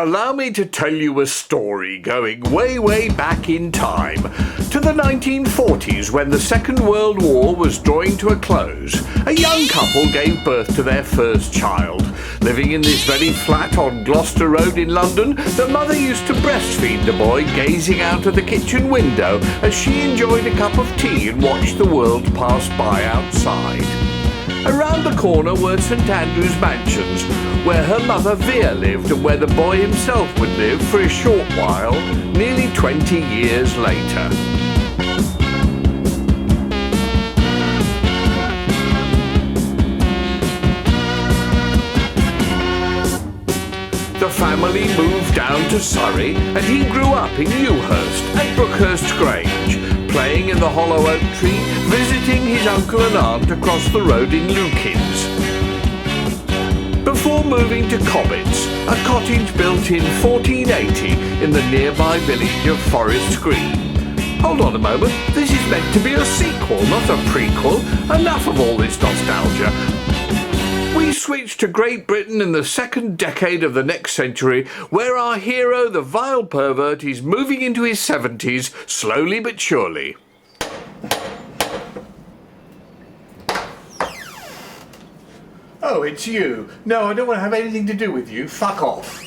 Allow me to tell you a story going way, way back in time, to the 1940s when the Second World War was drawing to a close. A young couple gave birth to their first child. Living in this very flat on Gloucester Road in London, the mother used to breastfeed the boy, gazing out of the kitchen window as she enjoyed a cup of tea and watched the world pass by outside. Around the corner were St Andrew's Mansions, where her mother Vere lived and where the boy himself would live for a short while, nearly 20 years later. The family moved down to Surrey and he grew up in Newhurst at Brookhurst Grange, playing in the hollow oak tree, visiting his uncle and aunt across the road in Lukins. Before moving to Cobbetts, a cottage built in 1480 in the nearby village of Forest Green. Hold on a moment, this is meant to be a sequel, not a prequel. Enough of all this nostalgia. We switch to Great Britain in the second decade of the next century, where our hero, the Vile Pervert, is moving into his 70s, slowly but surely. Oh, it's you. No, I don't want to have anything to do with you. Fuck off.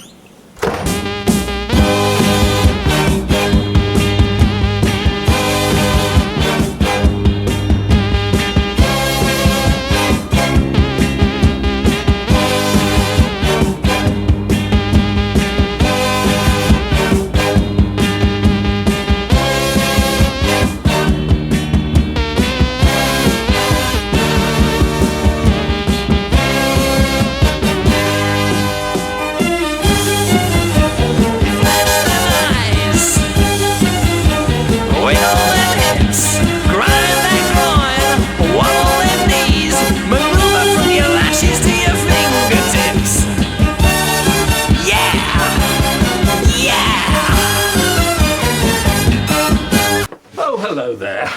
Hello there.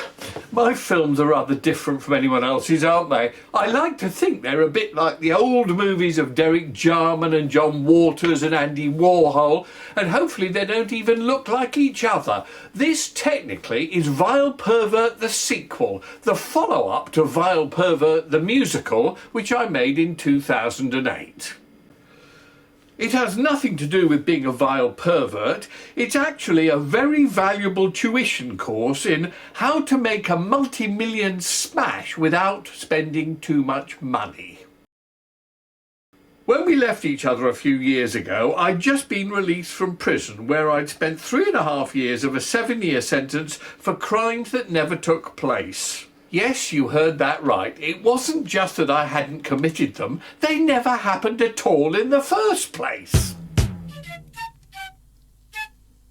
My films are rather different from anyone else's, aren't they? I like to think they're a bit like the old movies of Derek Jarman and John Waters and Andy Warhol, and hopefully they don't even look like each other. This technically is Vile Pervert the sequel, the follow-up to Vile Pervert the musical, which I made in 2008. It has nothing to do with being a vile pervert. It's actually a very valuable tuition course in how to make a multi-million smash without spending too much money. When we left each other a few years ago, I'd just been released from prison where I'd spent 3.5 years of a 7-year sentence for crimes that never took place. Yes, you heard that right. It wasn't just that I hadn't committed them, they never happened at all in the first place.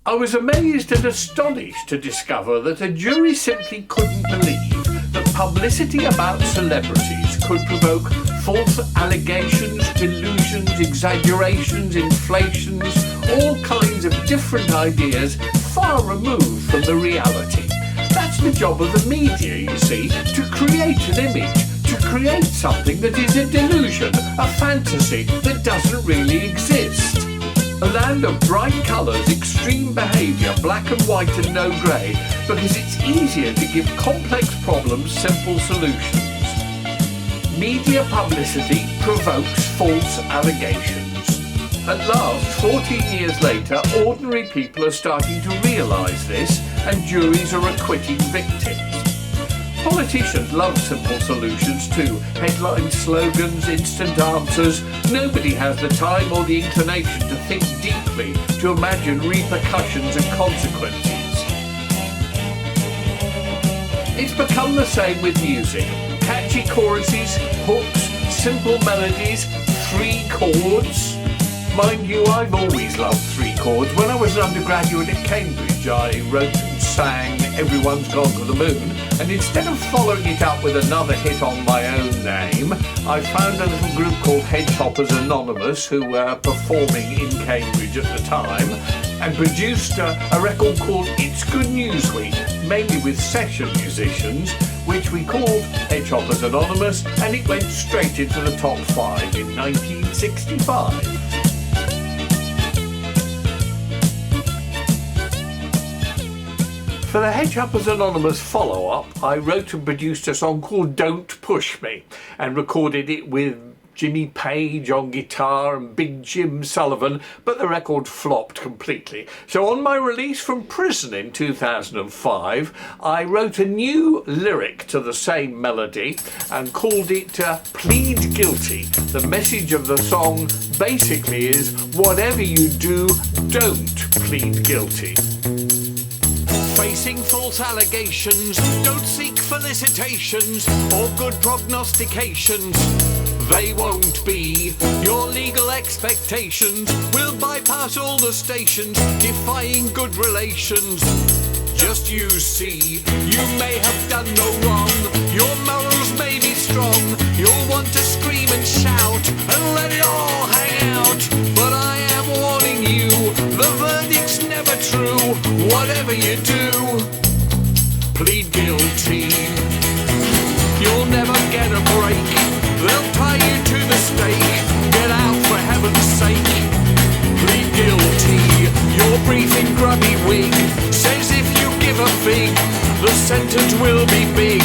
I was amazed and astonished to discover that a jury simply couldn't believe that publicity about celebrities could provoke false allegations, delusions, exaggerations, inflations, all kinds of different ideas far removed from the reality. That's the job of the media, you see, to create an image, to create something that is a delusion, a fantasy that doesn't really exist. A land of bright colours, extreme behaviour, black and white and no grey, because it's easier to give complex problems simple solutions. Media publicity provokes false allegations. At last, 14 years later, ordinary people are starting to realise this, and juries are acquitting victims. Politicians love simple solutions too. Headline slogans, instant answers. Nobody has the time or the inclination to think deeply, to imagine repercussions and consequences. It's become the same with music. Catchy choruses, hooks, simple melodies, 3 chords. Mind you, I've always loved 3 chords. When I was an undergraduate at Cambridge, I wrote and sang Everyone's Gone to the Moon, and instead of following it up with another hit on my own name, I found a little group called Hedgehoppers Anonymous, who were performing in Cambridge at the time, and produced a record called It's Good News Week, mainly with session musicians, which we called Hedgehoppers Anonymous, and it went straight into the top 5 in 1965. For the Hedgehoppers Anonymous follow-up, I wrote and produced a song called Don't Push Me and recorded it with Jimmy Page on guitar and Big Jim Sullivan, but the record flopped completely. So on my release from prison in 2005, I wrote a new lyric to the same melody and called it Plead Guilty. The message of the song basically is, whatever you do, don't plead guilty. Facing false allegations, don't seek felicitations or good prognostications. They won't be your legal expectations. We'll bypass all the stations, defying good relations. Just you see, you may have done no wrong. Your morals may be strong. You'll want to scream and shout and let it all hang out. But I am warning you, the verdict's never true. Whatever you do, plead guilty. You'll never get a break. They'll tie you to the stake. Get out for heaven's sake. Plead guilty. Your brief and grubby wig says if you give a fig, the sentence will be big.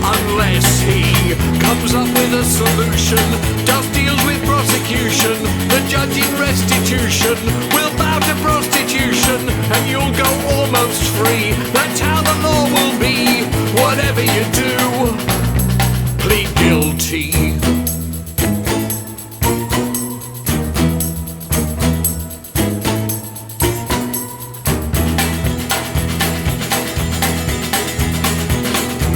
Unless he comes up with a solution, does deals with prosecution, the judge in restitution will bow to prostitution, and you'll go almost free. That's how the law will be. Whatever you do, plead guilty.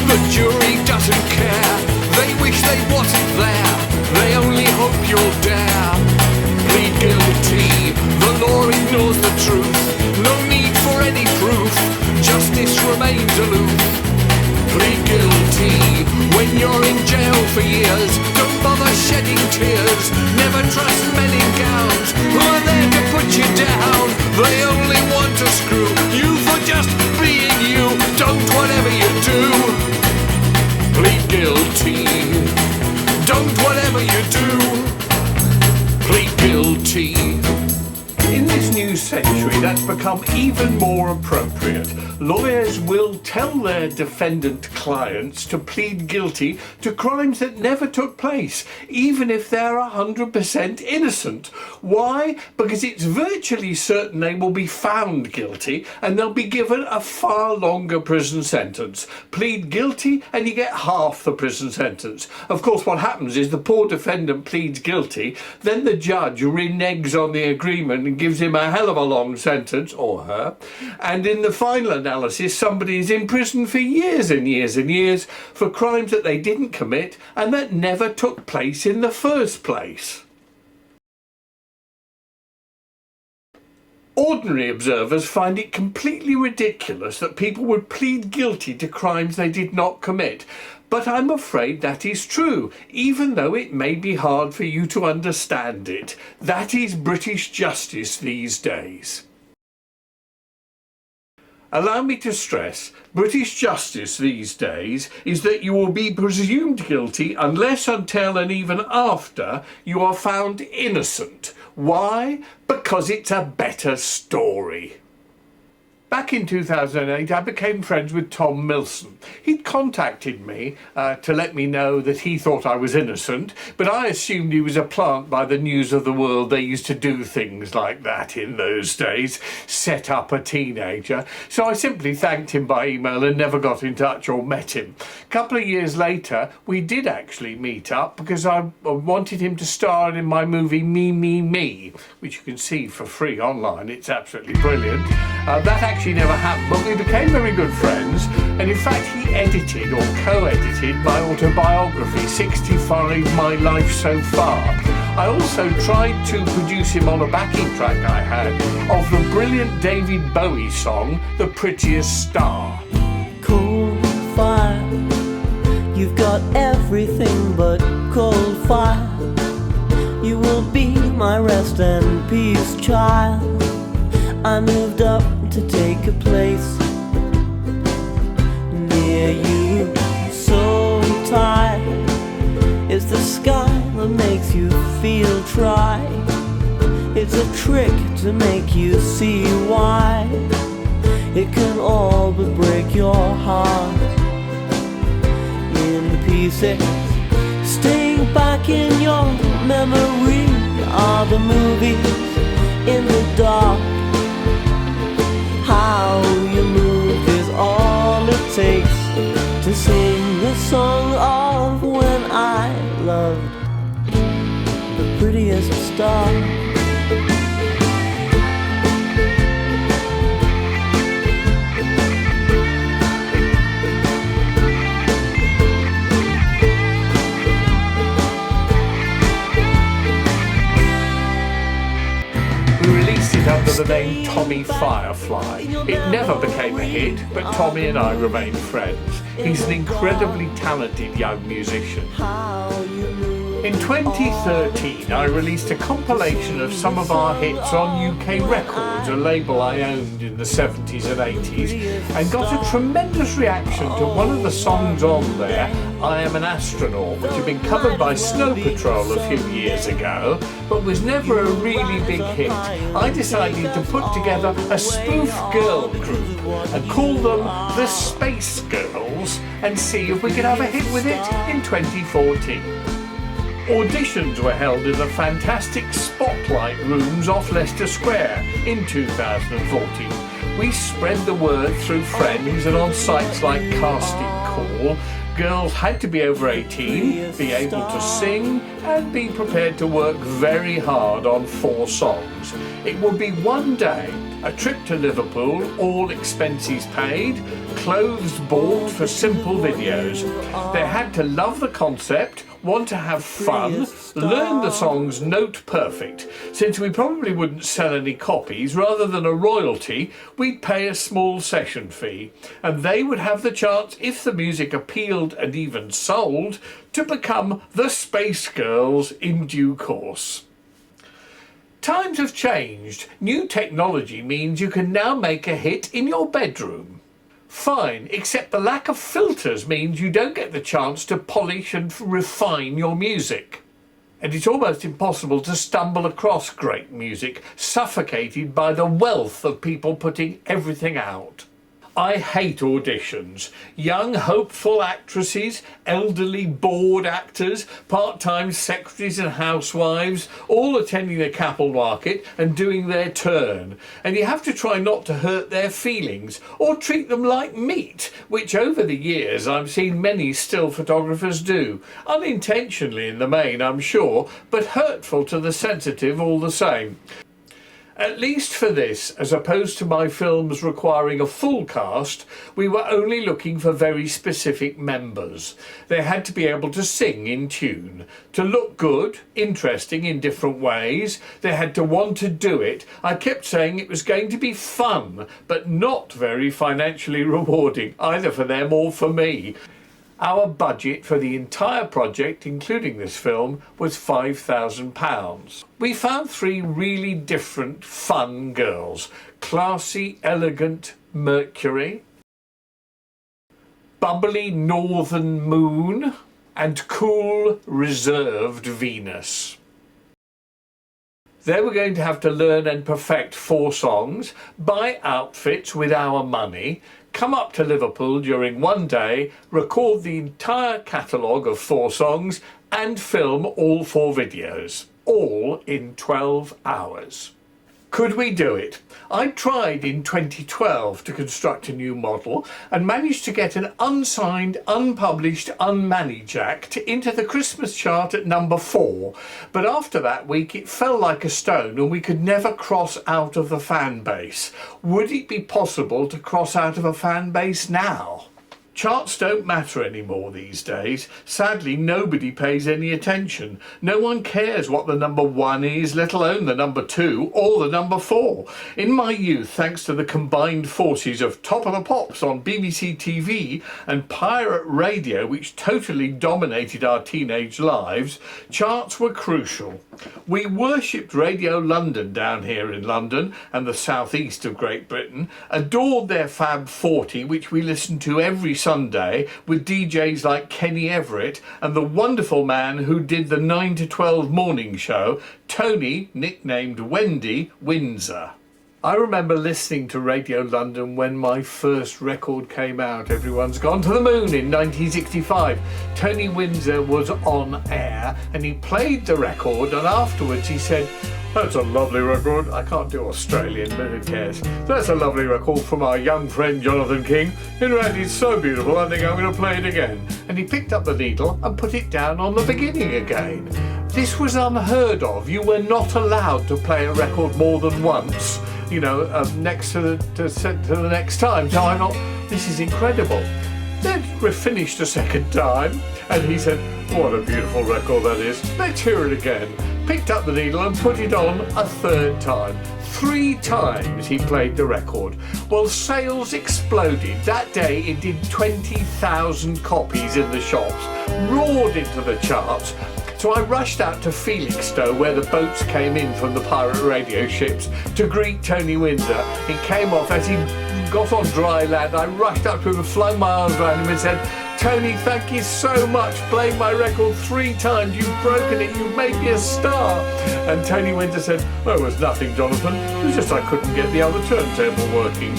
The jury doesn't care. They wish they wasn't there. They only hope you'll dare. Plead guilty. The law ignores the truth. No need for any proof. Justice remains aloof. Plead guilty. When you're in jail for years, don't bother shedding tears. Never trust men in gowns who are there to put you down. They only want to screw you for just being you. Don't whatever you do, plead guilty. Don't whatever you do, plead guilty. In this new century, that's become even more appropriate. Lawyers will tell their defendant clients to plead guilty to crimes that never took place, even if they're 100% innocent. Why? Because it's virtually certain they will be found guilty and they'll be given a far longer prison sentence. Plead guilty and you get half the prison sentence. Of course, what happens is the poor defendant pleads guilty, then the judge reneges on the agreement and gives him a hell of a long sentence, or her, and in the final analysis somebody is in prison for years and years and years for crimes that they didn't commit and that never took place in the first place. Ordinary observers find it completely ridiculous that people would plead guilty to crimes they did not commit. But I'm afraid that is true, even though it may be hard for you to understand it. That is British justice these days. Allow me to stress, British justice these days is that you will be presumed guilty unless, until and even after you are found innocent. Why? Because it's a better story. Back in 2008, I became friends with Tom Milson. He'd contacted me to let me know that he thought I was innocent, but I assumed he was a plant by the news of the world. They used to do things like that in those days, set up a teenager. So I simply thanked him by email and never got in touch or met him. A couple of years later, we did actually meet up because I wanted him to star in my movie Me, Me, Me, which you can see for free online. It's absolutely brilliant. That actually never happened, but we became very good friends, and in fact he edited or co-edited my autobiography 65 My Life So Far. I also tried to produce him on a backing track I had of the brilliant David Bowie song The Prettiest Star. Cold fire, you've got everything but cold fire. You will be my rest and peace, child. I moved up to take a place near you. So tired, it's the sky that makes you feel dry. It's a trick to make you see why it can all but break your heart in pieces. Staying back in your memory are the movies in the dark. How you move is all it takes to sing the song of when I loved the prettiest star. Under the name Tommy Firefly. It never became a hit, but Tommy and I remain friends. He's an incredibly talented young musician. In 2013, I released a compilation of some of our hits on UK Records, a label I owned in the 70s and 80s, and got a tremendous reaction to one of the songs on there, I Am an Astronaut, which had been covered by Snow Patrol a few years ago, but was never a really big hit. I decided to put together a spoof girl group and call them the Space Girls and see if we could have a hit with it in 2014. Auditions were held in the fantastic Spotlight rooms off Leicester Square in 2014. We spread the word through friends and on sites like Casting Call. Girls had to be over 18, be able to sing, and be prepared to work very hard on 4 songs. It would be one day, a trip to Liverpool, all expenses paid, clothes bought for simple videos. They had to love the concept, want to have fun, learn the songs note perfect. Since we probably wouldn't sell any copies, rather than a royalty, we'd pay a small session fee, and they would have the chance, if the music appealed and even sold, to become the Space Girls in due course. Times have changed. New technology means you can now make a hit in your bedroom. Fine, except the lack of filters means you don't get the chance to polish and refine your music. And it's almost impossible to stumble across great music, suffocated by the wealth of people putting everything out. I hate auditions. Young, hopeful actresses, elderly, bored actors, part-time secretaries and housewives, all attending the Capel Market and doing their turn. And you have to try not to hurt their feelings or treat them like meat, which over the years I've seen many still photographers do. Unintentionally in the main, I'm sure, but hurtful to the sensitive all the same. At least for this, as opposed to my films requiring a full cast, we were only looking for very specific members. They had to be able to sing in tune, to look good, interesting in different ways. They had to want to do it. I kept saying it was going to be fun, but not very financially rewarding, either for them or for me. Our budget for the entire project, including this film, was £5,000. We found 3 really different, fun girls. Classy, elegant Mercury, bubbly Northern Moon, and cool, reserved Venus. They were going to have to learn and perfect 4 songs, buy outfits with our money, come up to Liverpool during one day, record the entire catalogue of 4 songs and film all 4 videos, all in 12 hours. Could we do it? I tried in 2012 to construct a new model and managed to get an unsigned, unpublished, unmanaged act into the Christmas chart at number 4. But after that week it fell like a stone and we could never cross out of the fan base. Would it be possible to cross out of a fan base now? Charts don't matter anymore these days. Sadly, nobody pays any attention. No one cares what the number 1 is, let alone the number 2 or the number 4. In my youth, thanks to the combined forces of Top of the Pops on BBC TV and pirate radio, which totally dominated our teenage lives, charts were crucial. We worshipped Radio London down here in London and the southeast of Great Britain, adored their Fab 40, which we listened to every Sunday with DJs like Kenny Everett and the wonderful man who did the 9 to 12 morning show, Tony, nicknamed Wendy, Windsor. I remember listening to Radio London when my first record came out, Everyone's Gone to the Moon, in 1965. Tony Windsor was on air and he played the record, and afterwards he said, "That's a lovely record." I can't do Australian, but who cares? "That's a lovely record from our young friend Jonathan King. In fact, it's so beautiful, I think I'm going to play it again." And he picked up the needle and put it down on the beginning again. This was unheard of. You were not allowed to play a record more than once, next to the next time. So I thought, this is incredible. Then we finished a second time, and he said, "What a beautiful record that is. Let's hear it again." Picked up the needle and put it on a third time. 3 times he played the record. Well, sales exploded. That day it did 20,000 copies in the shops, roared into the charts. So I rushed out to Felixstowe, where the boats came in from the pirate radio ships, to greet Tony Windsor. He came off. As he got on dry land, I rushed up to him and flung my arms around him and said, "Tony, thank you so much. Playing my record 3 times. You've broken it. You've made me a star." And Tony Windsor said, "Oh, it was nothing, Jonathan. It was just I couldn't get the other turntable working."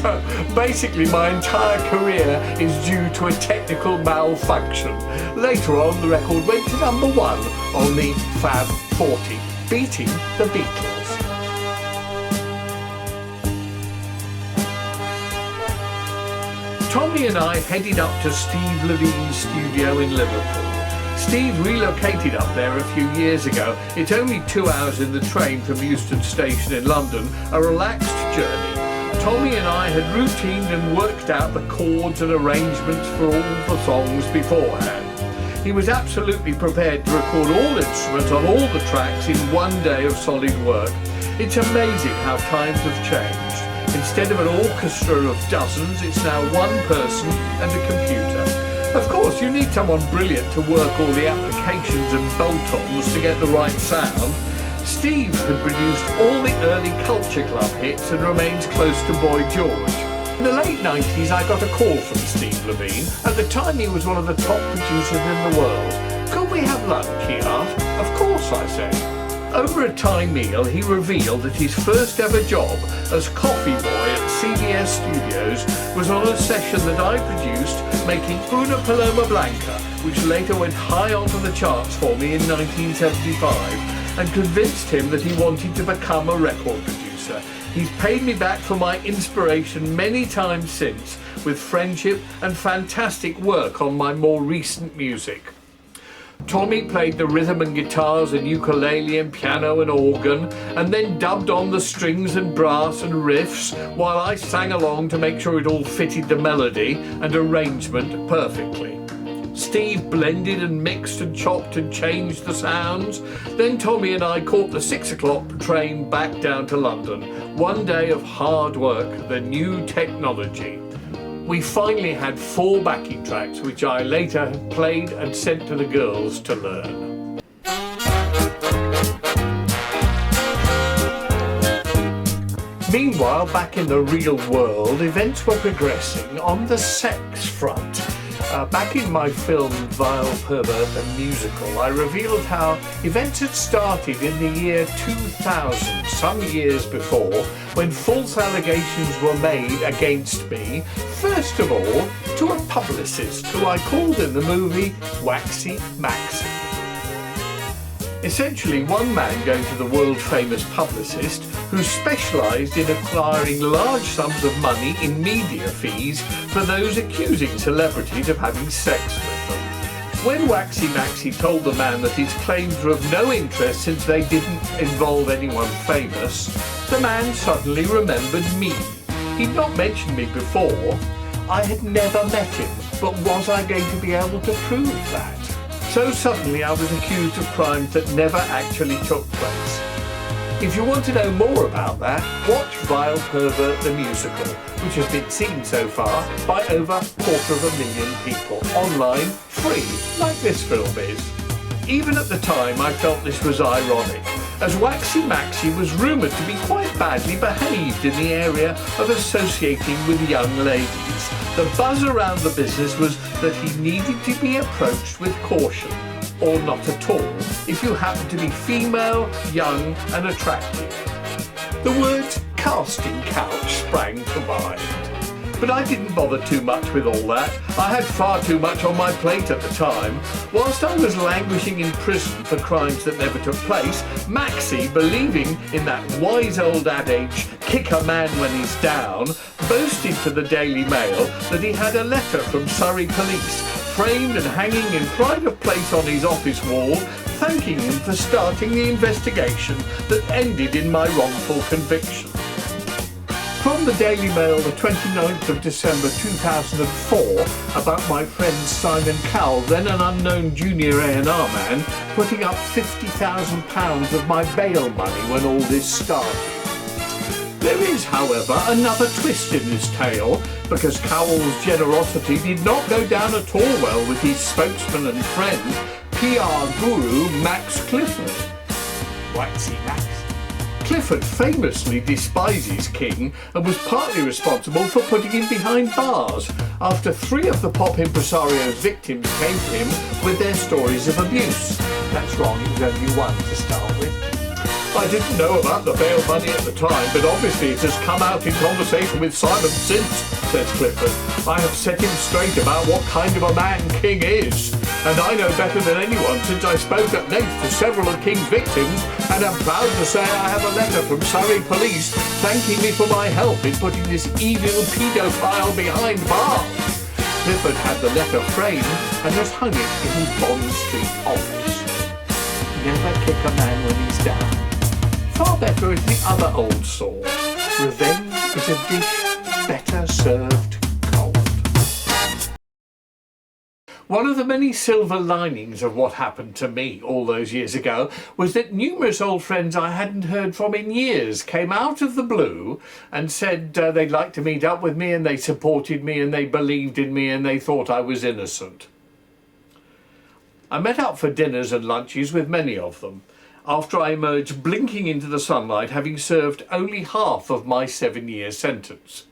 So basically my entire career is due to a technical malfunction. Later on, the record went to number 1 on the Fab 40, beating the Beatles. Tommy and I headed up to Steve Levine's studio in Liverpool. Steve relocated up there a few years ago. It's only 2 hours in the train from Euston Station in London, a relaxed journey. Tommy and I had routined and worked out the chords and arrangements for all the songs beforehand. He was absolutely prepared to record all instruments on all the tracks in 1 day of solid work. It's amazing how times have changed. Instead of an orchestra of dozens, it's now 1 person and a computer. Of course, you need someone brilliant to work all the applications and bolt-ons to get the right sound. Steve had produced all the early Culture Club hits and remains close to Boy George. In the late 90s, I got a call from Steve Levine. At the time, he was one of the top producers in the world. "Could we have lunch?" he asked. "Of course," I said. Over a Thai meal, he revealed that his first ever job as coffee boy at CBS Studios was on a session that I produced, making Una Paloma Blanca, which later went high onto the charts for me in 1975, and convinced him that he wanted to become a record producer. He's paid me back for my inspiration many times since, with friendship and fantastic work on my more recent music. Tommy played the rhythm and guitars and ukulele and piano and organ, and then dubbed on the strings and brass and riffs, while I sang along to make sure it all fitted the melody and arrangement perfectly. Steve blended and mixed and chopped and changed the sounds. Then Tommy and I caught the 6 o'clock train back down to London. 1 day of hard work, the new technology. We finally had 4 backing tracks, which I later played and sent to the girls to learn. Meanwhile, back in the real world, events were progressing on the sex front. Back in my film Vile Pervert, the musical, I revealed how events had started in the year 2000, some years before, when false allegations were made against me, first of all, to a publicist who I called in the movie Waxy Maxy. Essentially, one man going to the world-famous publicist who specialised in acquiring large sums of money in media fees for those accusing celebrities of having sex with them. When Waxy Maxy told the man that his claims were of no interest since they didn't involve anyone famous, the man suddenly remembered me. He'd not mentioned me before. I had never met him, but was I going to be able to prove that? So suddenly I was accused of crimes that never actually took place. If you want to know more about that, watch Vile Pervert the musical, which has been seen so far by over 250,000 people, online, free, like this film is. Even at the time I felt this was ironic, as Waxy Maxy was rumoured to be quite badly behaved in the area of associating with young ladies. The buzz around the business was that he needed to be approached with caution, or not at all, if you happen to be female, young and attractive. The words casting couch sprang to mind. But I didn't bother too much with all that. I had far too much on my plate at the time. Whilst I was languishing in prison for crimes that never took place, Maxie, believing in that wise old adage, kick a man when he's down, boasted to the Daily Mail that he had a letter from Surrey police, framed and hanging in pride of place on his office wall, thanking him for starting the investigation that ended in my wrongful conviction. From the Daily Mail, the 29th of December 2004, about my friend Simon Cowell, then an unknown junior A&R man, putting up £50,000 of my bail money when all this started. There is, however, another twist in this tale, because Cowell's generosity did not go down at all well with his spokesman and friend, PR guru Max Clifford. Waxy Max. Clifford famously despises King and was partly responsible for putting him behind bars after 3 of the pop impresario's victims came to him with their stories of abuse. That's wrong, it was only one to start with. I didn't know about the bail money at the time, but obviously it has come out in conversation with Simon since, says Clifford. I have set him straight about what kind of a man King is, and I know better than anyone since I spoke at length to several of King's victims, and am proud to say I have a letter from Surrey Police thanking me for my help in putting this evil paedophile behind bars. Clifford had the letter framed and has hung it in his Bond Street office. Never kick a man when he's down. Far better is the other old saw. Revenge is a dish better served cold. One of the many silver linings of what happened to me all those years ago was that numerous old friends I hadn't heard from in years came out of the blue and said they'd like to meet up with me, and they supported me and they believed in me and they thought I was innocent. I met up for dinners and lunches with many of them, after I emerged blinking into the sunlight, having served only half of my 7-year sentence.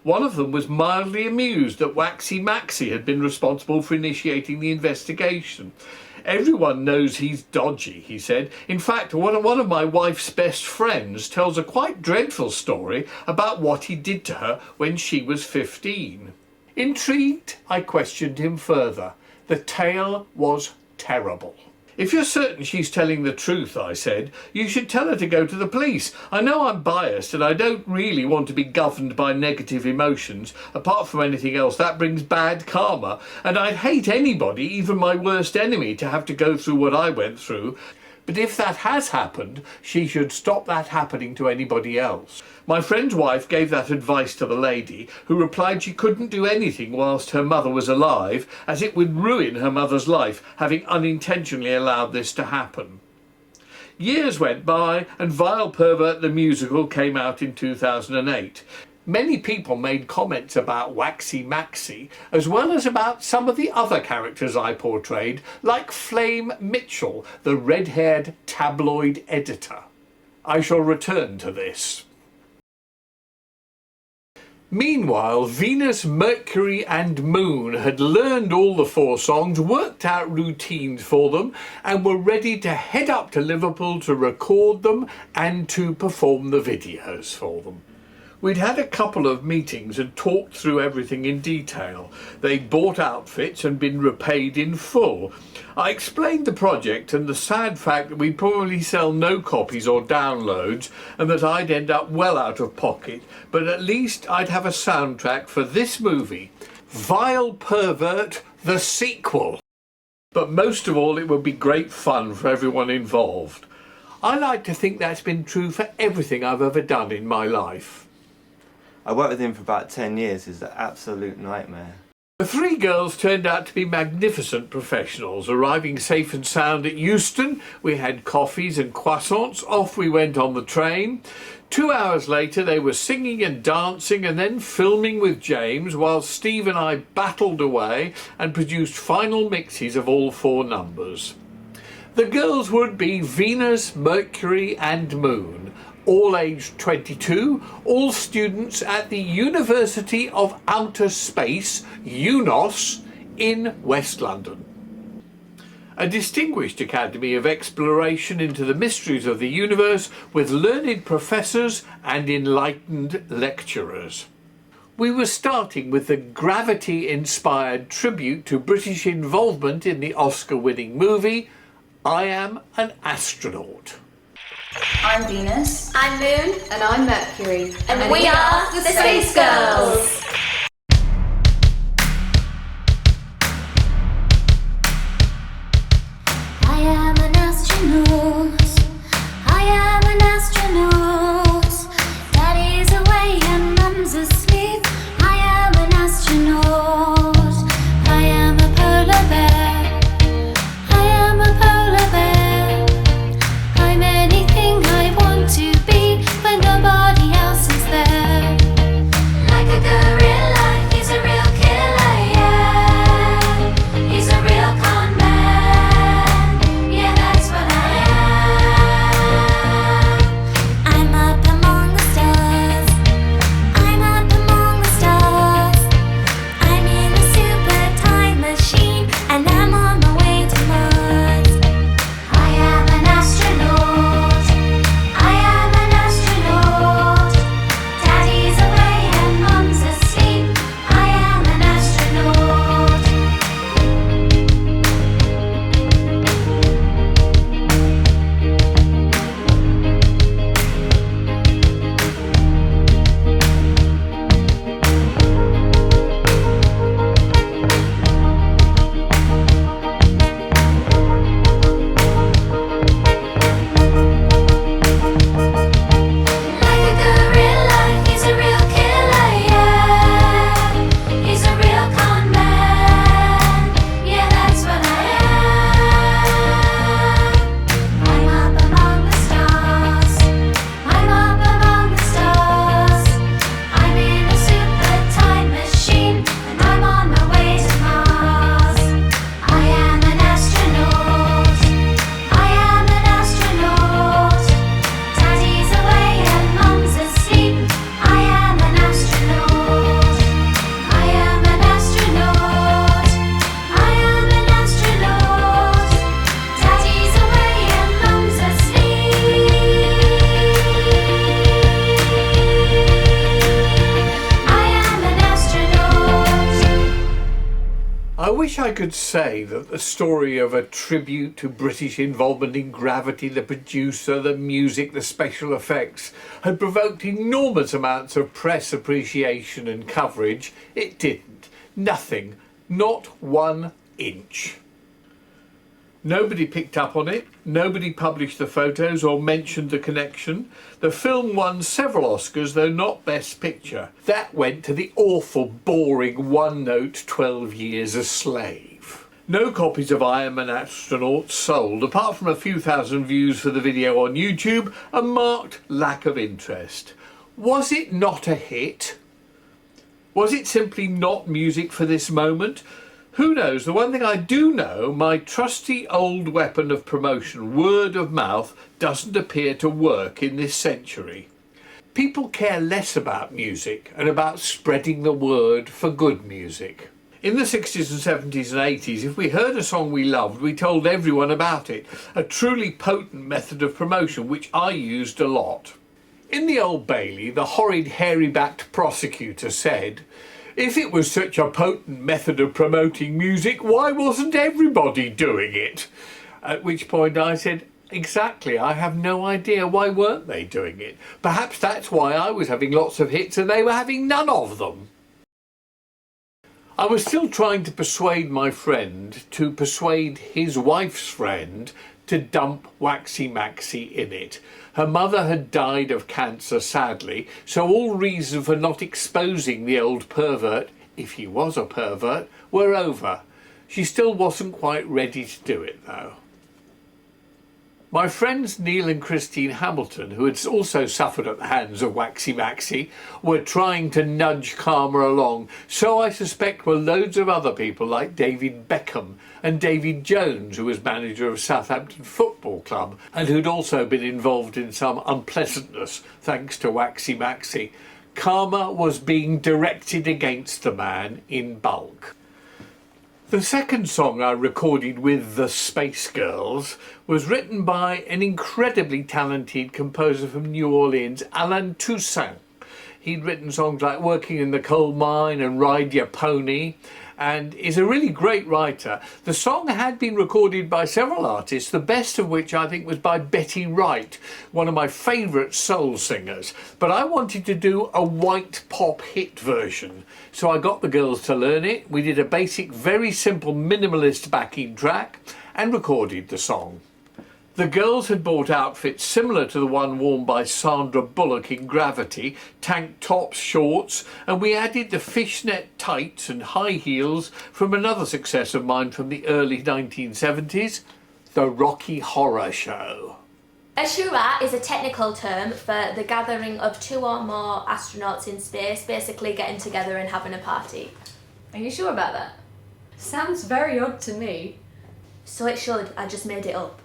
One of them was mildly amused that Waxy Maxie had been responsible for initiating the investigation. Everyone knows he's dodgy, he said. In fact, one of my wife's best friends tells a quite dreadful story about what he did to her when she was 15. Intrigued, I questioned him further. The tale was terrible. If you're certain she's telling the truth, I said, you should tell her to go to the police. I know I'm biased and I don't really want to be governed by negative emotions. Apart from anything else, that brings bad karma. And I'd hate anybody, even my worst enemy, to have to go through what I went through. But if that has happened, she should stop that happening to anybody else. My friend's wife gave that advice to the lady, who replied she couldn't do anything whilst her mother was alive, as it would ruin her mother's life, having unintentionally allowed this to happen. Years went by, and Vile Pervert the musical came out in 2008. Many people made comments about Waxy Maxie, as well as about some of the other characters I portrayed, like Flame Mitchell, the red-haired tabloid editor. I shall return to this. Meanwhile, Venus, Mercury and Moon had learned all the 4 songs, worked out routines for them, and were ready to head up to Liverpool to record them and to perform the videos for them. We'd had a couple of meetings and talked through everything in detail. They'd bought outfits and been repaid in full. I explained the project and the sad fact that we'd probably sell no copies or downloads and that I'd end up well out of pocket, but at least I'd have a soundtrack for this movie, Vile Pervert, the sequel. But most of all, it would be great fun for everyone involved. I like to think that's been true for everything I've ever done in my life. I worked with him for about 10 years. It's an absolute nightmare. The 3 girls turned out to be magnificent professionals. Arriving safe and sound at Euston, we had coffees and croissants. Off we went on the train. 2 hours later, they were singing and dancing and then filming with James, while Steve and I battled away and produced final mixes of all 4 numbers. The girls would be Venus, Mercury and Moon. All aged 22, all students at the University of Outer Space, UNOS, in West London. a distinguished academy of exploration into the mysteries of the universe with learned professors and enlightened lecturers. We were starting with the gravity-inspired tribute to British involvement in the Oscar-winning movie I Am an Astronaut. I'm Venus. I'm Moon. And I'm Mercury. And we are the Space Girls. I am an astronaut. I am an astronaut. Daddy's away and mum's asleep. I am an astronaut. I am a polar bear. I am a polar bear. I'm anything I want to be when nobody else is there. Like a gorilla, he's a real killer, yeah. He's a real con man. Yeah, that's what I am. I'm up among the stars. I'm up among the stars. I'm in a super time machine and I'm on my way to Mars. I am an astronaut. I am an astronaut. Daddy's away and mum's asleep. I am an astronaut. Like a gorilla, he's a real killer, yeah. He's a real con man. Yeah, that's what I am. I'm up among the stars. I'm up among the stars. I'm in a super time machine and I'm on my way to Mars. I am an astronaut. I am an astronaut. Daddy's away and mum's asleep. I am an astronaut. I am an astronaut. I am an astronaut. Daddy's away and mum's asleep. I am an astronaut. I wish I could say that the story of a tribute to British involvement in Gravity, the producer, the music, the special effects, had provoked enormous amounts of press appreciation and coverage. It didn't. Nothing. Not 1 inch. Nobody picked up on it, nobody published the photos or mentioned the connection. The film won several Oscars, though not Best Picture. That went to the awful, boring, one-note 12 Years a Slave. No copies of I Am an Astronaut sold, apart from a few thousand views for the video on YouTube, a marked lack of interest. Was it not a hit? Was it simply not music for this moment? Who knows? The one thing I do know, my trusty old weapon of promotion, word of mouth, doesn't appear to work in this century. People care less about music and about spreading the word for good music. In the 60s and 70s and 80s, if we heard a song we loved, we told everyone about it. A truly potent method of promotion, which I used a lot. In the Old Bailey, the horrid hairy-backed prosecutor said, "If it was such a potent method of promoting music, why wasn't everybody doing it?" At which point I said, exactly, I have no idea why weren't they doing it. Perhaps that's why I was having lots of hits and they were having none of them. I was still trying to persuade my friend to persuade his wife's friend to dump Waxy Maxy in it. Her mother had died of cancer, sadly, so all reason for not exposing the old pervert, if he was a pervert, were over. She still wasn't quite ready to do it, though. My friends Neil and Christine Hamilton, who had also suffered at the hands of Waxy Maxy, were trying to nudge Karma along, so I suspect were loads of other people like David Beckham and David Jones, who was manager of Southampton Football Club and who'd also been involved in some unpleasantness thanks to Waxy Maxy. Karma was being directed against the man in bulk. The second song I recorded with the Space Girls was written by an incredibly talented composer from New Orleans, Alan Toussaint. He'd written songs like Working in the Coal Mine and Ride Your Pony, and is a really great writer. The song had been recorded by several artists, the best of which I think was by Betty Wright, one of my favourite soul singers. But I wanted to do a white pop hit version, so I got the girls to learn it. We did a basic, very simple minimalist backing track and recorded the song. The girls had bought outfits similar to the one worn by Sandra Bullock in Gravity, tank tops, shorts, and we added the fishnet tights and high heels from another success of mine from the early 1970s, the Rocky Horror Show. A charrette is a technical term for the gathering of 2 or more astronauts in space, basically getting together and having a party. Are you sure about that? Sounds very odd to me. So it should, I just made it up.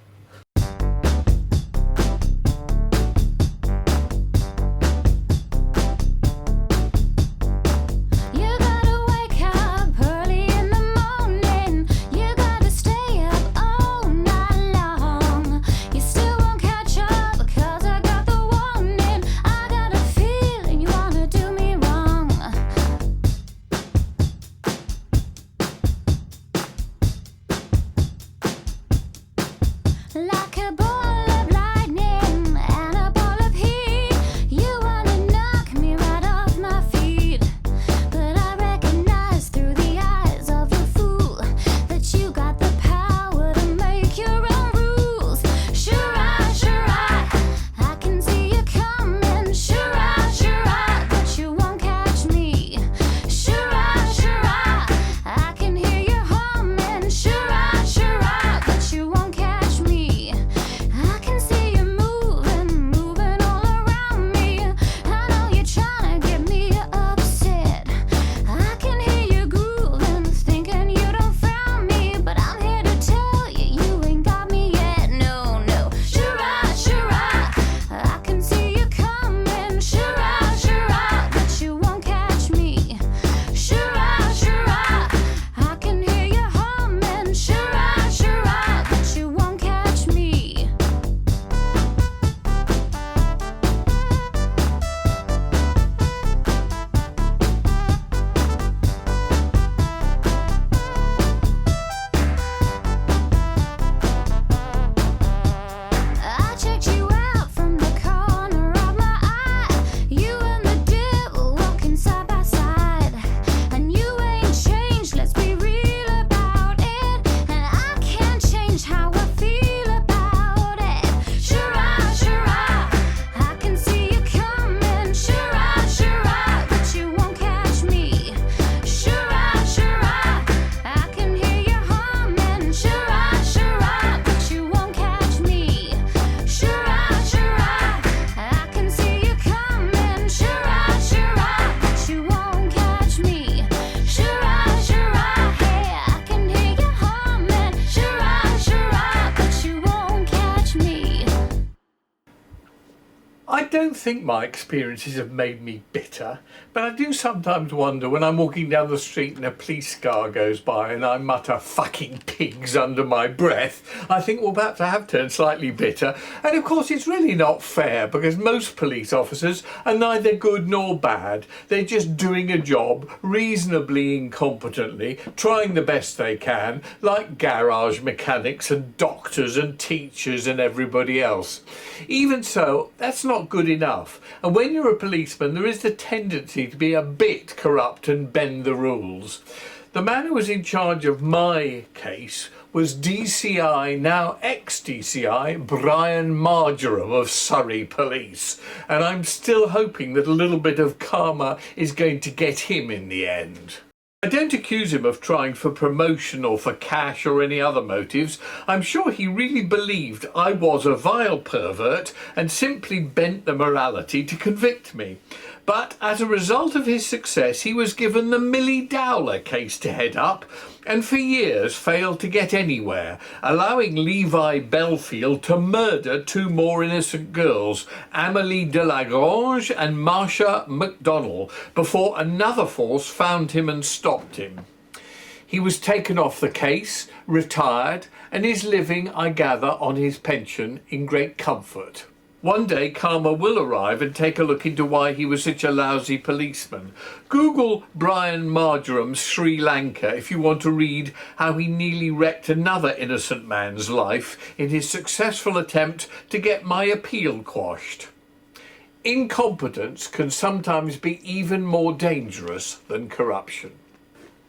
You gotta wake up early in the morning. You gotta stay up all night long. You still won't catch up because I got the warning. I got a feeling you wanna do me wrong. Like a ball of lightning and a ball of heat, you wanna knock me right off my feet. But I recognize through the eyes of a fool that you got the power to make your own rules. Sure I can see you coming. Sure I, but you won't catch me. Sure I can hear you humming. Sure I, but you won't catch me. I can see you moving all around me. I know you're trying to get me upset. I can hear you grooving, thinking you don't found me, but I'm here to tell you, you ain't got me yet. No. Sure I can see you coming. Sure I, but you won't catch me. Sure I can hear you humming. Sure I, but you won't catch me. I checked you out from the corner of my eye. You and the devil walking side by side, and you ain't changed, let's be real about it. And I can't change how I feel about it. Sure I can see you coming. Sure I, but you won't catch me. Sure I can hear you humming. Sure I, but you won't catch me. Sure I can see you coming. Sure I, but you won't catch me. Sure I, I can hear you humming. Sure I, but you won't catch me. I don't think my experiences have made me bitter, but I do sometimes wonder when I'm walking down the street and a police car goes by and I mutter "fucking pigs" under my breath. I think, well, perhaps I have turned slightly bitter. And of course it's really not fair, because most police officers are neither good nor bad. They're just doing a job reasonably incompetently, trying the best they can, like garage mechanics and doctors and teachers and everybody else. Even so, that's not good enough. And when you're a policeman, there is the tendency to be a bit corrupt and bend the rules. The man who was in charge of my case was DCI, now ex-DCI, Brian Marjoram of Surrey Police. And I'm still hoping that a little bit of karma is going to get him in the end. I don't accuse him of trying for promotion or for cash or any other motives. I'm sure he really believed I was a vile pervert and simply bent the morality to convict me. But as a result of his success, he was given the Millie Dowler case to head up, and for years failed to get anywhere, allowing Levi Belfield to murder 2 more innocent girls, Amélie Delagrange and Marsha McDonnell, before another force found him and stopped him. He was taken off the case, retired, and is living, I gather, on his pension in great comfort. One day karma will arrive and take a look into why he was such a lousy policeman. Google Brian Marjoram's Sri Lanka if you want to read how he nearly wrecked another innocent man's life in his successful attempt to get my appeal quashed. Incompetence can sometimes be even more dangerous than corruption.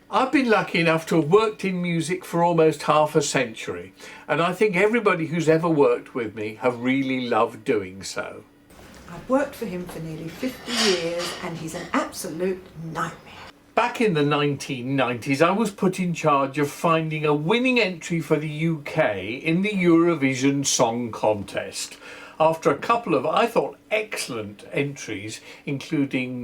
I've been lucky enough to have worked in music for almost half a century, and I think everybody who's ever worked with me have really loved doing so. I've worked for him for nearly 50 years and he's an absolute nightmare. Back in the 1990s, I was put in charge of finding a winning entry for the UK in the Eurovision Song Contest. After a couple of, I thought, excellent entries, including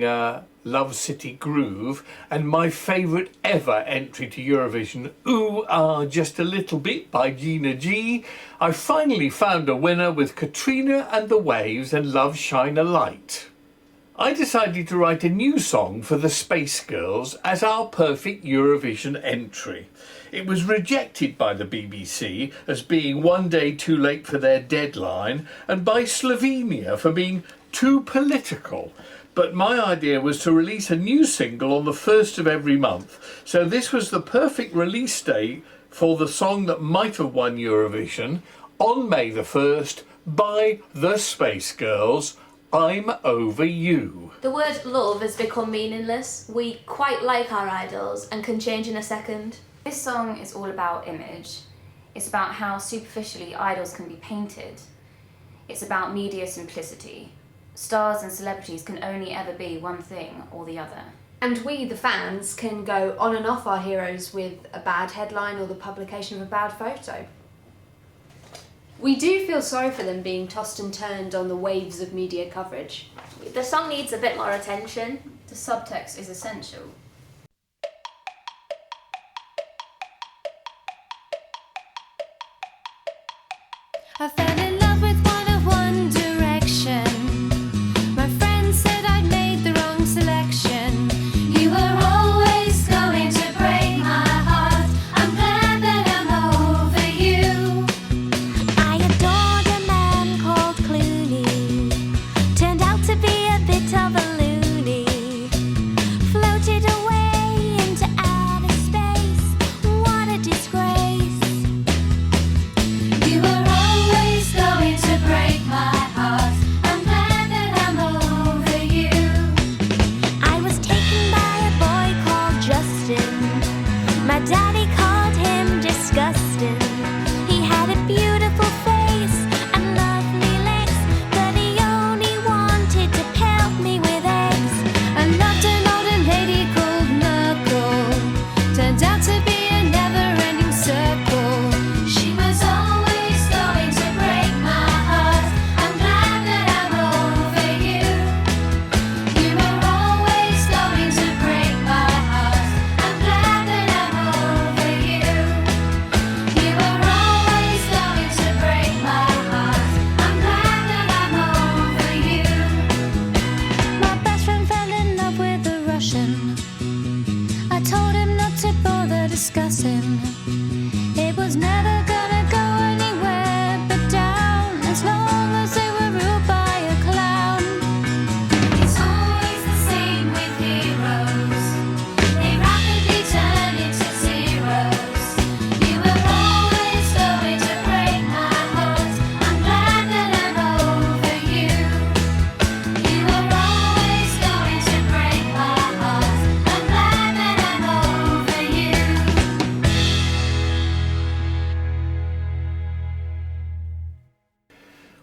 Love City Groove and my favourite ever entry to Eurovision, Ooh Ah Just a Little Bit by Gina G, I finally found a winner with Katrina and the Waves and Love Shine a Light. I decided to write a new song for the Space Girls as our perfect Eurovision entry. It was rejected by the BBC as being one day too late for their deadline and by Slovenia for being too political. But my idea was to release a new single on the first of every month. So this was the perfect release date for the song that might have won Eurovision on May the 1st by the Space Girls, I'm Over You. The word love has become meaningless. We quite like our idols and can change in a second. This song is all about image. It's about how superficially idols can be painted. It's about media simplicity. Stars and celebrities can only ever be one thing or the other. And we, the fans, can go on and off our heroes with a bad headline or the publication of a bad photo. We do feel sorry for them being tossed and turned on the waves of media coverage. The song needs a bit more attention. The subtext is essential. I fell in love with One Direction. My friends said I'd made the wrong selection. You were always going to break my heart. I'm glad that I'm over you. I adored a man called Clooney. Turned out to be a bit of a loony. Floated away into outer space. What a disgrace. You were always going to break my heart. I'm glad that I'm over you. I was taken by a boy called Justin. My daddy called him disgusting. He had a beautiful face and lovely legs, but he only wanted to pelt me with eggs. I loved an older lady called Merkel. Turned out to be a never-ending circle. She was always going to break my heart. I'm glad that I'm over you. You were always going to break my heart. I'm glad that I'm over you. You were always going to break my heart. I'm glad that I'm over you. My best friend fell in love with a Russian. I told him not to bother discussing. It was never gonna go anywhere but down, as long as they were ruled by a clown. It's always the same with heroes. They rapidly turn into zeros. You were always going to break my heart. I'm glad that I'm over you. You were always going to break my heart. I'm glad that I'm over you.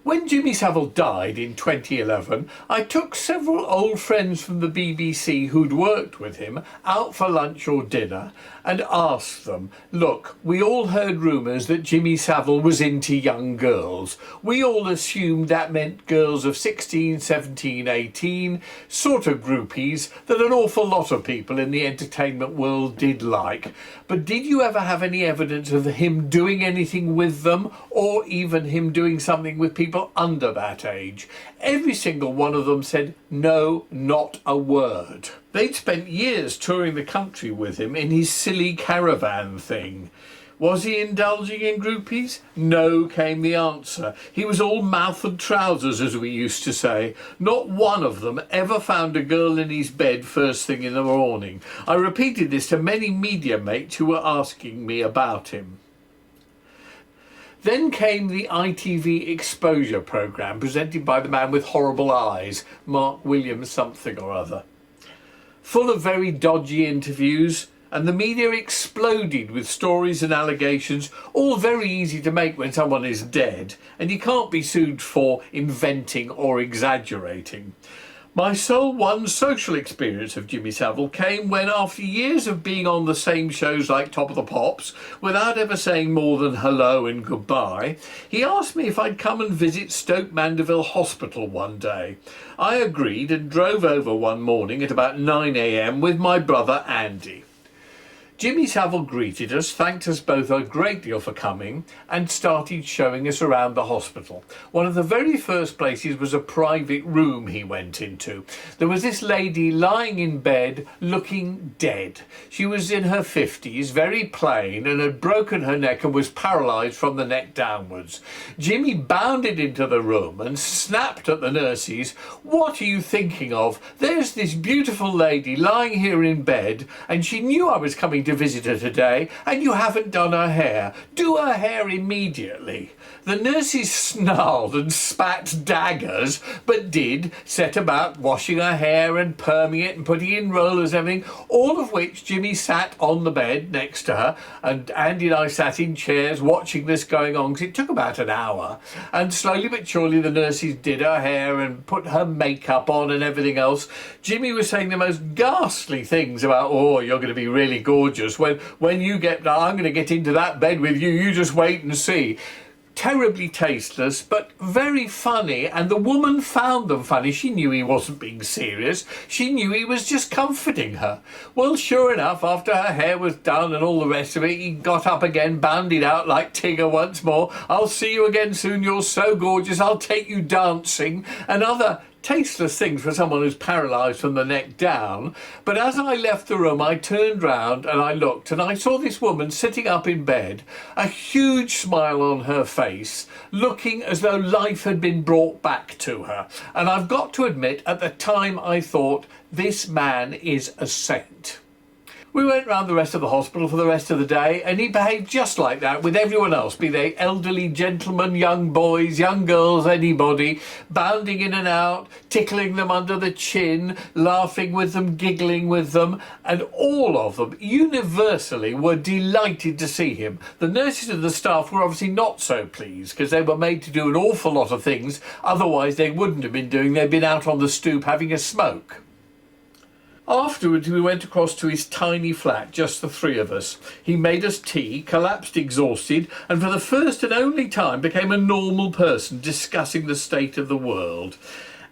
When Jimmy Savile died in 2011, I took several old friends from the BBC who'd worked with him out for lunch or dinner and asked them, look, we all heard rumours that Jimmy Savile was into young girls. We all assumed that meant girls of 16, 17, 18, sort of groupies that an awful lot of people in the entertainment world did like. But did you ever have any evidence of him doing anything with them, or even him doing something with people under under that age. Every single one of them said no, not a word. They'd spent years touring the country with him in his silly caravan thing. Was he indulging in groupies? No, came the answer. He was all mouth and trousers, as we used to say. Not one of them ever found a girl in his bed first thing in the morning. I repeated this to many media mates who were asking me about him. Then came the ITV exposure programme presented by the man with horrible eyes, Mark Williams something or other. Full of very dodgy interviews, and the media exploded with stories and allegations, all very easy to make when someone is dead, and you can't be sued for inventing or exaggerating. My sole one social experience of Jimmy Savile came when, after years of being on the same shows like Top of the Pops, without ever saying more than hello and goodbye, he asked me if I'd come and visit Stoke Mandeville Hospital one day. I agreed and drove over one morning at about 9 a.m. with my brother Andy. Jimmy Savile greeted us, thanked us both a great deal for coming, and started showing us around the hospital. One of the very first places was a private room he went into. There was this lady lying in bed, looking dead. She was in her 50s, very plain, and had broken her neck and was paralysed from the neck downwards. Jimmy bounded into the room and snapped at the nurses. "What are you thinking of? There's this beautiful lady lying here in bed, and she knew I was coming to visit her today, and you haven't done her hair. Do her hair immediately." The nurses snarled and spat daggers, but did set about washing her hair and perming it and putting in rollers and everything, all of which Jimmy sat on the bed next to her, and Andy and I sat in chairs watching this going on, because it took about an hour, and slowly but surely the nurses did her hair and put her makeup on and everything else. Jimmy was saying the most ghastly things about, "Oh, you're going to be really gorgeous. When you get, I'm going to get into that bed with you, you just wait and see." Terribly tasteless, but very funny, and the woman found them funny. She knew he wasn't being serious. She knew he was just comforting her. Well, sure enough, after her hair was done and all the rest of it, he got up again, bounded out like Tigger once more. "I'll see you again soon, you're so gorgeous, I'll take you dancing," and other tasteless things for someone who's paralysed from the neck down. But as I left the room, I turned round and I looked, and I saw this woman sitting up in bed, a huge smile on her face, looking as though life had been brought back to her. And I've got to admit, at the time I thought, this man is a saint. We went round the rest of the hospital for the rest of the day, and he behaved just like that with everyone else, be they elderly gentlemen, young boys, young girls, anybody, bounding in and out, tickling them under the chin, laughing with them, giggling with them, and all of them universally were delighted to see him. The nurses and the staff were obviously not so pleased, because they were made to do an awful lot of things otherwise they wouldn't have been doing. They'd been out on the stoop having a smoke. Afterwards, we went across to his tiny flat, just the three of us. He made us tea, collapsed exhausted, and for the first and only time became a normal person discussing the state of the world.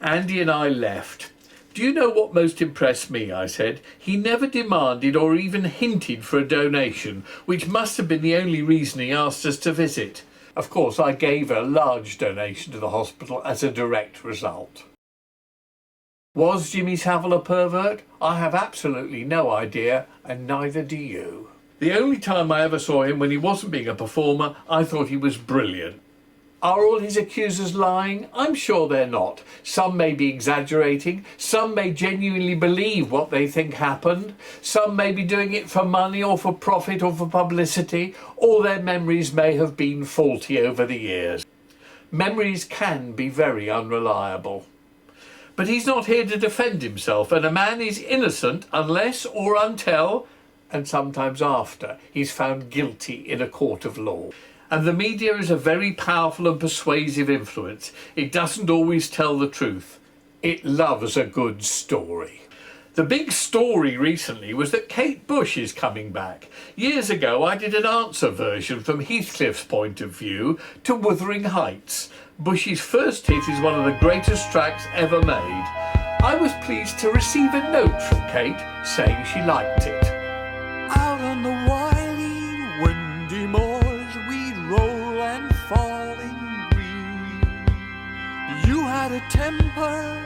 Andy and I left. "Do you know what most impressed me?" I said. "He never demanded or even hinted for a donation, which must have been the only reason he asked us to visit." Of course, I gave a large donation to the hospital as a direct result. Was Jimmy Savile a pervert? I have absolutely no idea, and neither do you. The only time I ever saw him when he wasn't being a performer, I thought he was brilliant. Are all his accusers lying? I'm sure they're not. Some may be exaggerating, some may genuinely believe what they think happened, some may be doing it for money or for profit or for publicity, or their memories may have been faulty over the years. Memories can be very unreliable. But he's not here to defend himself, and a man is innocent unless or until, and sometimes after, he's found guilty in a court of law. And the media is a very powerful and persuasive influence. It doesn't always tell the truth. It loves a good story. The big story recently was that Kate Bush is coming back. Years ago I did an answer version from Heathcliff's point of view to Wuthering Heights. Bush's first hit is one of the greatest tracks ever made. I was pleased to receive a note from Kate saying she liked it. Out on the wily, windy moors we'd roll and fall in green. a temper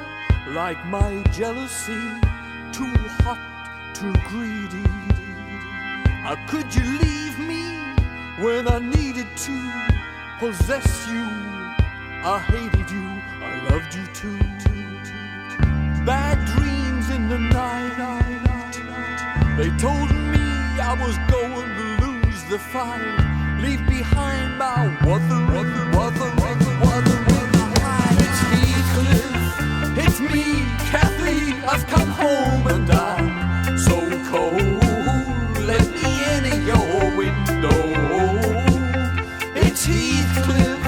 like my jealousy, too hot, too greedy. How could you leave me when I needed to possess you? I hated you, I loved you too. Bad dreams in the night, they told me I was going to lose the fight, leave behind my wuthering. It's Heathcliff, it's me, Kathy, I've come home and I'm so cold, let me in your window. It's Heathcliff,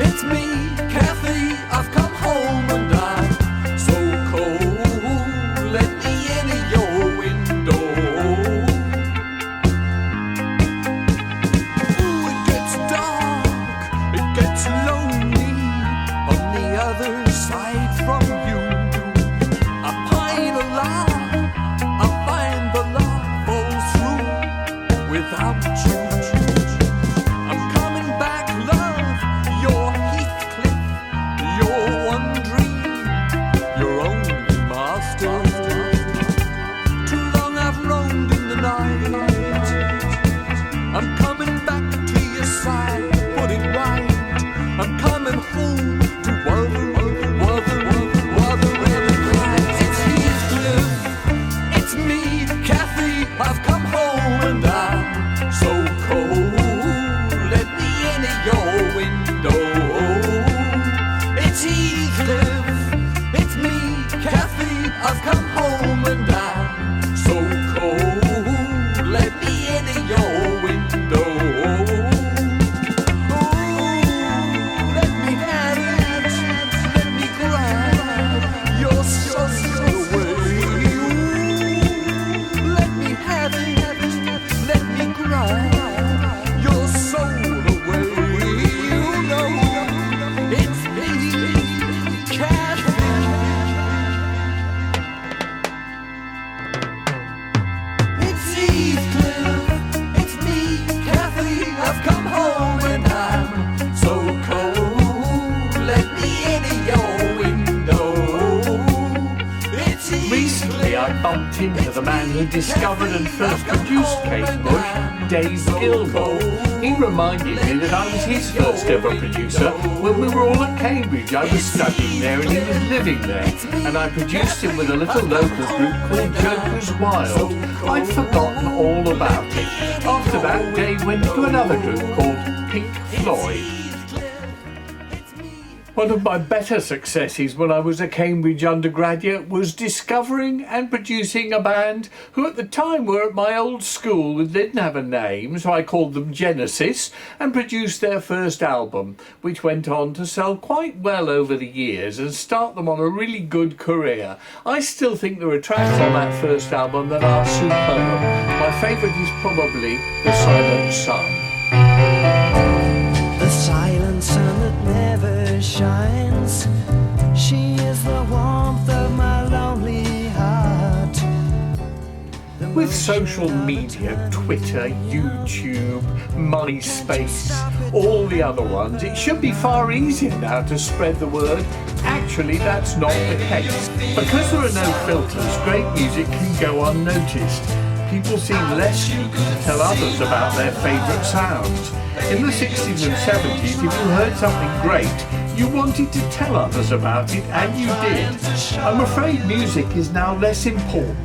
it's me, Kathy, I've come home and I'm so cold, let me in your window. Ooh, it gets dark, it gets lonely on the other side from you. I find the love falls through without you. I'm coming back, love, you're Heathcliff, you're one dream, your only master. Too long I've roamed in the night, I'm coming back to your side, put it right. I'm coming home to Wuthering Heights. It's Heathcliff, it's me, Kathy, I've come home and I'm so cold, let me in your window. It's Heathcliff, it's me, Kathy, I've come home and I'm so cold, let me in your window. Oh, let me have it, let me grab your soul away. Ooh, let me have it, let me grab your soul away. You know, it's me, Kathy. It's Heathcliff, it's me, Kathy, I've come home and I'm so cold, let me in your window. It's Recently, I bumped into the man who discovered and first produced Kate Bush, Dave Gilmore. He reminded me that I was his first ever producer when we were all at Cambridge. I was studying there and he was living there, and I produced him with a little local group called Joker's Wild. I'd forgotten all about it. After that, Dave went to another group called Pink Floyd. One of my better successes when I was a Cambridge undergraduate was discovering and producing a band who at the time were at my old school and didn't have a name, so I called them Genesis, and produced their first album, which went on to sell quite well over the years and start them on a really good career. I still think there are tracks on that first album that are superb. My favourite is probably The Silent Sun. The silent sun that never shines, she is the warmth of my lonely heart. With social media, Twitter, YouTube, MySpace, all the other ones, it should be far easier now to spread the word. Actually, that's not the case. Because there are no filters, great music can go unnoticed. People seem less eager to tell others about their favourite sounds. In the 60s and 70s, if you heard something great, you wanted to tell others about it, and you did. I'm afraid music is now less important.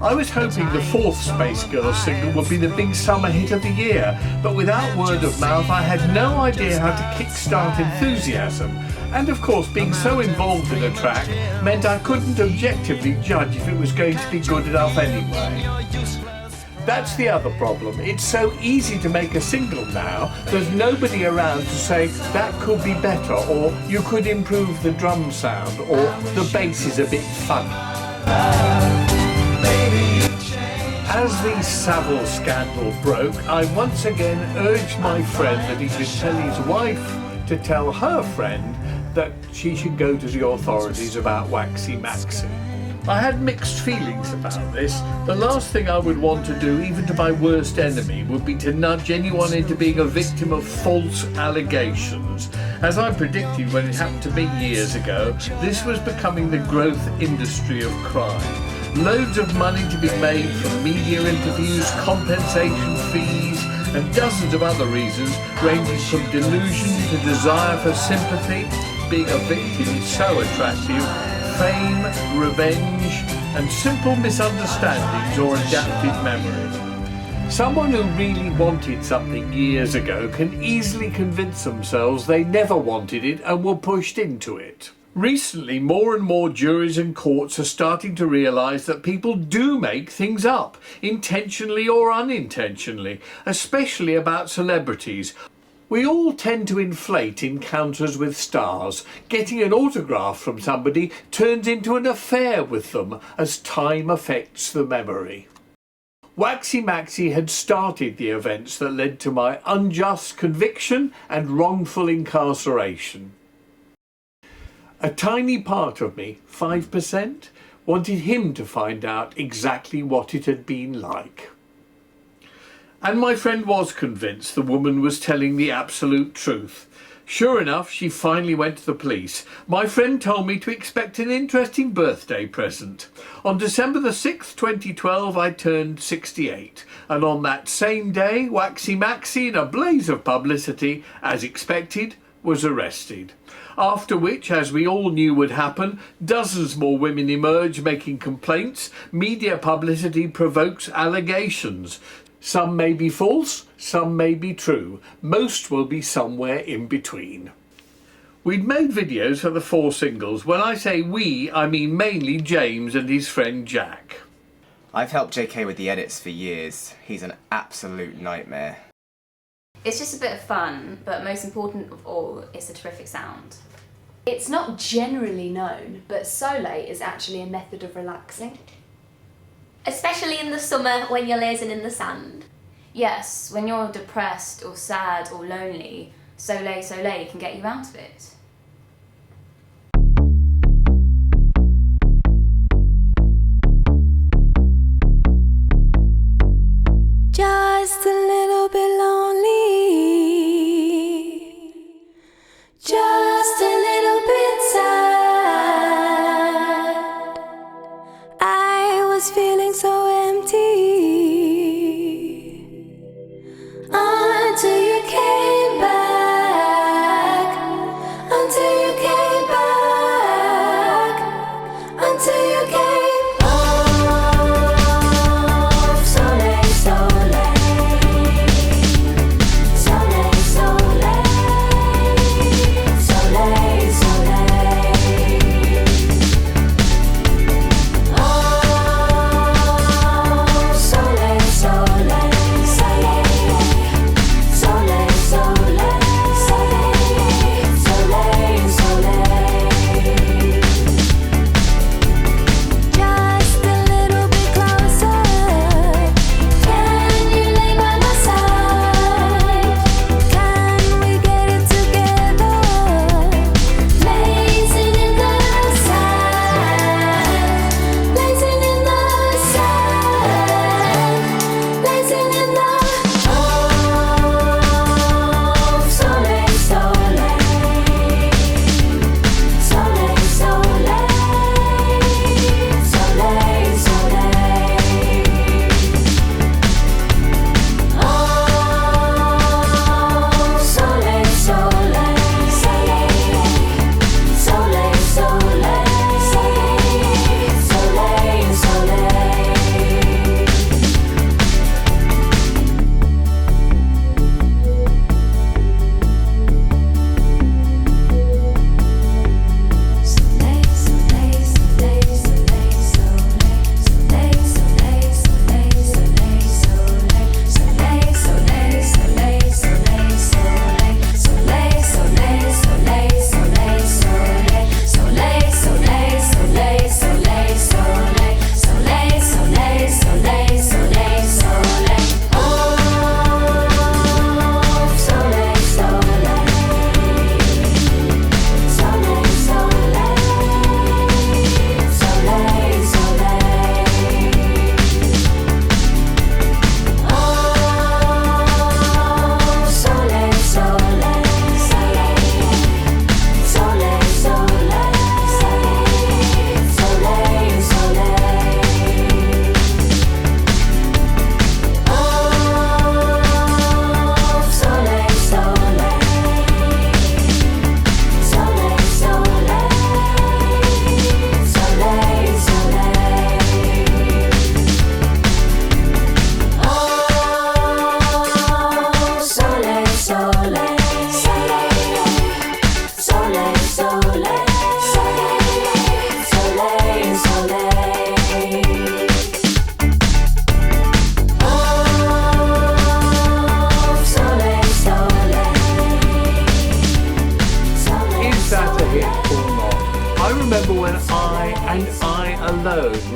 I was hoping the fourth Space Girls single would be the big summer hit of the year, but without word of mouth I had no idea how to kickstart enthusiasm. And of course, being so involved in a track meant I couldn't objectively judge if it was going to be good enough anyway. That's the other problem. It's so easy to make a single now, there's nobody around to say that could be better, or you could improve the drum sound, or the bass is a bit funny. As the Savile scandal broke, I once again urged my friend that he should tell his wife to tell her friend that she should go to the authorities about Waxy Maxy. I had mixed feelings about this. The last thing I would want to do, even to my worst enemy, would be to nudge anyone into being a victim of false allegations. As I predicted when it happened to me years ago, this was becoming the growth industry of crime. Loads of money to be made from media interviews, compensation fees, and dozens of other reasons, ranging from delusion to desire for sympathy. Being a victim is so attractive. Fame, revenge, and simple misunderstandings or adaptive memory. Someone who really wanted something years ago can easily convince themselves they never wanted it and were pushed into it. Recently, more and more juries and courts are starting to realise that people do make things up, intentionally or unintentionally, especially about celebrities. We all tend to inflate encounters with stars. Getting an autograph from somebody turns into an affair with them as time affects the memory. Waxy Maxy had started the events that led to my unjust conviction and wrongful incarceration. A tiny part of me, 5%, wanted him to find out exactly what it had been like. And my friend was convinced the woman was telling the absolute truth. Sure enough, she finally went to the police. My friend told me to expect an interesting birthday present. On December the 6th, 2012, I turned 68. And on that same day, Waxy Maxy, in a blaze of publicity, as expected, was arrested. After which, as we all knew would happen, dozens more women emerge making complaints. Media publicity provokes allegations. Some may be false, some may be true. Most will be somewhere in between. We'd made videos for the 4 singles. When I say we, I mean mainly James and his friend Jack. I've helped JK with the edits for years. He's an absolute nightmare. It's just a bit of fun, but most important of all, it's a terrific sound. It's not generally known, but Sole is actually a method of relaxing. Especially in the summer when you're lazing in the sand. Yes, when you're depressed or sad or lonely, Soleil can get you out of it. Just a little bit lonely, just a little bit sad. I was feeling so empty until you came back, until you came back, until you came.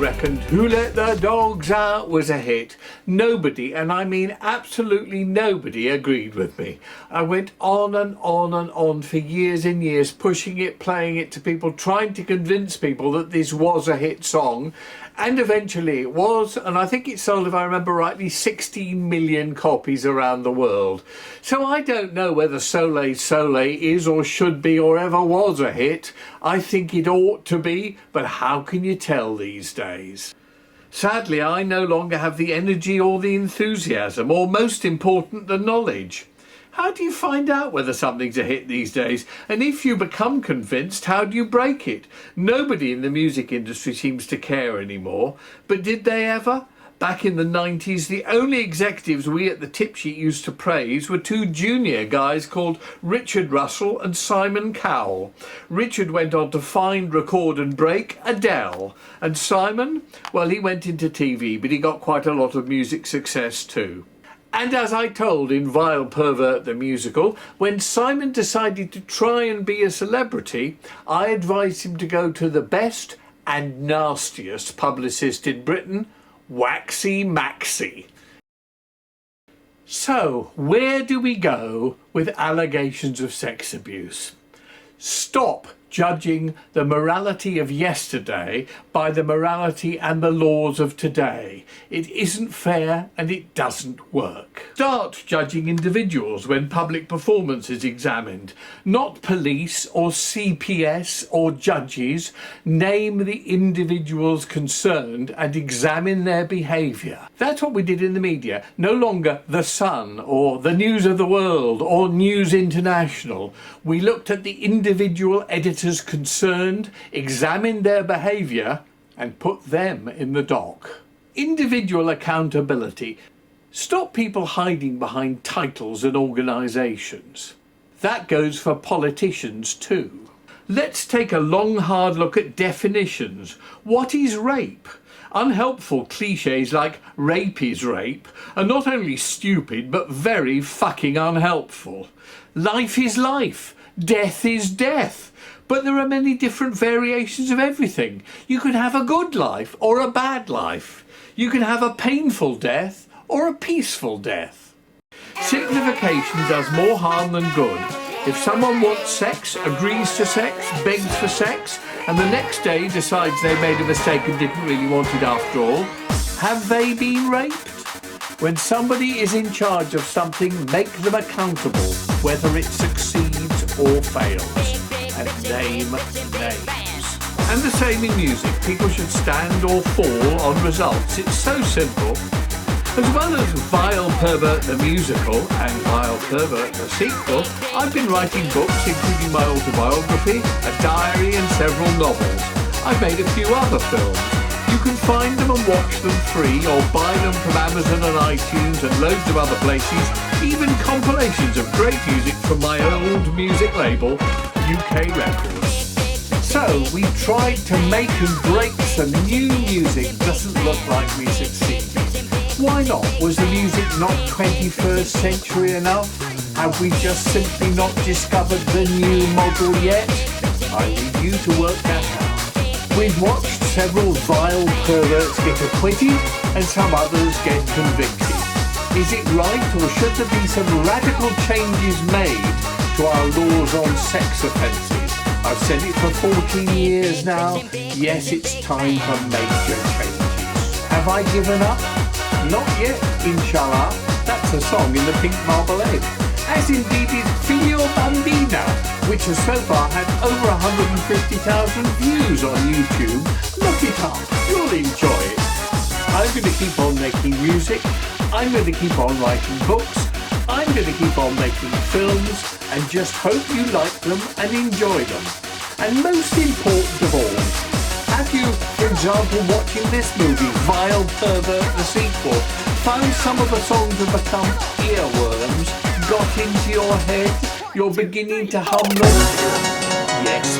reckoned Who Let the Dogs Out was a hit. Nobody, and I mean absolutely nobody, agreed with me. I went on and on and on for years and years, pushing it, playing it to people, trying to convince people that this was a hit song. And eventually it was, and I think it sold, if I remember rightly, 16 million copies around the world. So I don't know whether Soleil Soleil is or should be or ever was a hit. I think it ought to be, but how can you tell these days? Sadly, I no longer have the energy or the enthusiasm, or most important, the knowledge. How do you find out whether something's a hit these days? And if you become convinced, how do you break it? Nobody in the music industry seems to care anymore. But did they ever? Back in the 90s, the only executives we at the Tip Sheet used to praise were two junior guys called Richard Russell and Simon Cowell. Richard went on to find, record and break Adele. And Simon, well, he went into TV, but he got quite a lot of music success too. And as I told in Vile Pervert the musical, when Simon decided to try and be a celebrity, I advised him to go to the best and nastiest publicist in Britain, Waxy Maxy. So, where do we go with allegations of sex abuse? Stop judging the morality of yesterday by the morality and the laws of today. It isn't fair and it doesn't work. Start judging individuals when public performance is examined, not police or CPS or judges. Name the individuals concerned and examine their behaviour. That's what we did in the media. No longer The Sun or The News of the World or News International. We looked at the individual editors concerned, examined their behaviour and put them in the dock. Individual accountability. Stop people hiding behind titles and organisations. That goes for politicians too. Let's take a long hard look at definitions. What is rape? Unhelpful cliches like rape is rape are not only stupid but very fucking unhelpful. Life is life. Death is death. But there are many different variations of everything. You can have a good life or a bad life. You can have a painful death or a peaceful death. Simplification does more harm than good. If someone wants sex, agrees to sex, begs for sex, and the next day decides they made a mistake and didn't really want it after all, have they been raped? When somebody is in charge of something, make them accountable, whether it succeeds or fails. And name names. And the same in music. People should stand or fall on results. It's so simple. As well as Vile Pervert the musical and Vile Pervert the sequel, I've been writing books including my autobiography, a diary and several novels. I've made a few other films. You can find them and watch them free or buy them from Amazon and iTunes and loads of other places, even compilations of great music from my old music label, UK Records. So we tried to make and break some new music. Doesn't look like we succeeded. Why not? Was the music not 21st century enough? Have we just simply not discovered the new model yet? I leave you to work that out. We've watched several vile perverts get acquitted and some others get convicted. Is it right, or should there be some radical changes made to our laws on sex offences? I've said it for 14 years now. Yes, it's time for major changes. Have I given up? Not yet, inshallah. That's a song in the Pink Marble Egg. As indeed is Figlio Bambina, which has so far had over 150,000 views on YouTube. Look it up, you'll enjoy it. I'm going to keep on making music. I'm going to keep on writing books. I'm going to keep on making films and just hope you like them and enjoy them. And most important of all, have you, for example, watching this movie, Vile Pervert the sequel, found some of the songs have become earworms, got into your head, you're beginning to hum them? Yes,